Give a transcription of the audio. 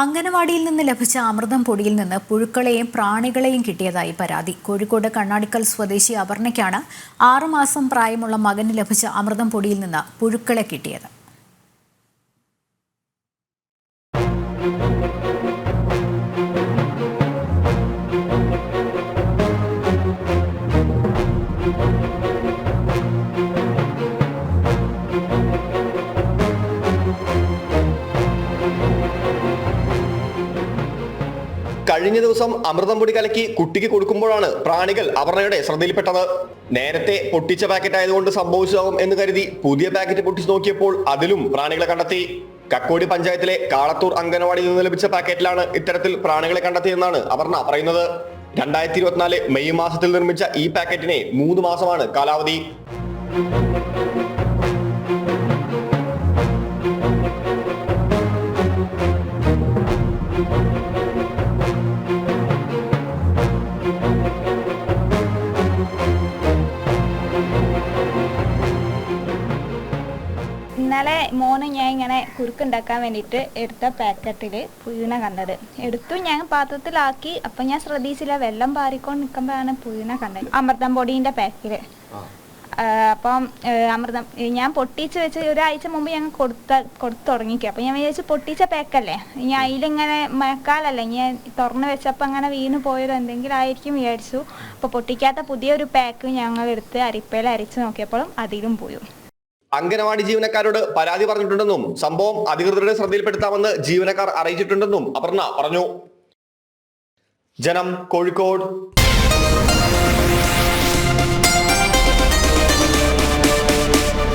അംഗനവാടിയിൽ നിന്ന് ലഭിച്ച അമൃതം പൊടിയിൽ നിന്ന് പുഴുക്കളെയും പ്രാണികളെയും കിട്ടിയതായി പരാതി. കോഴിക്കോട് കണ്ണാടിക്കൽ സ്വദേശി അപർണയ്ക്കാണ് 6 മാസം പ്രായമുള്ള മകന് ലഭിച്ച അമൃതം പൊടിയിൽ നിന്ന് പുഴുക്കളെ കിട്ടിയത്. കഴിഞ്ഞ ദിവസം അമൃതം പൊടി കലക്കി കുട്ടിക്ക് കൊടുക്കുമ്പോഴാണ് പ്രാണികൾ അപർണയുടെ ശ്രദ്ധയിൽപ്പെട്ടത്. നേരത്തെ പൊട്ടിച്ച പാക്കറ്റ് ആയതുകൊണ്ട് സംഭവിച്ചതാകും എന്ന് കരുതി പുതിയ പാക്കറ്റ് പൊട്ടിച്ചു നോക്കിയപ്പോൾ അതിലും പ്രാണികളെ കണ്ടെത്തി. കക്കോടി പഞ്ചായത്തിലെ കാളത്തൂർ അംഗനവാടിയിൽ നിന്ന് ലഭിച്ച പാക്കറ്റിലാണ് ഇത്തരത്തിൽ പ്രാണികളെ കണ്ടെത്തിയെന്നാണ് അപർണ പറയുന്നത്. 2024 മെയ് മാസത്തിൽ നിർമ്മിച്ച ഈ പാക്കറ്റിന് 3 മാസമാണ് കാലാവധി. ഇന്നലെ മോന് ഞാൻ ഇങ്ങനെ കുറുക്കുണ്ടാക്കാൻ വേണ്ടിയിട്ട് എടുത്ത പാക്കറ്റിൽ പുഴുവിനെ കണ്ടത്. എടുത്തു ഞാൻ പാത്രത്തിലാക്കി. അപ്പം ഞാൻ ശ്രദ്ധിച്ചില്ല, വെള്ളം പാറിക്കൊണ്ട് നിൽക്കുമ്പോഴാണ് പുഴുവിനെ കണ്ടത്. അമൃതം പൊടീൻ്റെ പാക്കിൽ. അപ്പം അമൃതം ഞാൻ പൊട്ടിച്ച് വെച്ച് ഒരാഴ്ച മുമ്പ് ഞാൻ കൊടുത്തു തുടങ്ങിക്കുക. അപ്പം ഞാൻ വിചാരിച്ചു പൊട്ടിച്ച പാക്കല്ലേ, ഇനി അതിലിങ്ങനെ മഴക്കാലല്ലേ, ഞാൻ തുറന്ന് വെച്ചപ്പോൾ അങ്ങനെ വീണ് പോയത് എന്തെങ്കിലും ആയിരിക്കും വിചാരിച്ചു. അപ്പോൾ പൊട്ടിക്കാത്ത പുതിയൊരു പാക്ക് ഞങ്ങൾ എടുത്ത് അരിപ്പയിൽ അരിച്ച് നോക്കിയപ്പോഴും അതിലും പോയി. അംഗനവാടി ജീവനക്കാരോട് പരാതി പറഞ്ഞിട്ടുണ്ടെന്നും സംഭവം അധികൃതരുടെ ശ്രദ്ധയിൽപ്പെടുത്താമെന്ന് ജീവനക്കാർ അറിയിച്ചിട്ടുണ്ടെന്നും അപർണ പറഞ്ഞു. ജനം, കോഴിക്കോട്.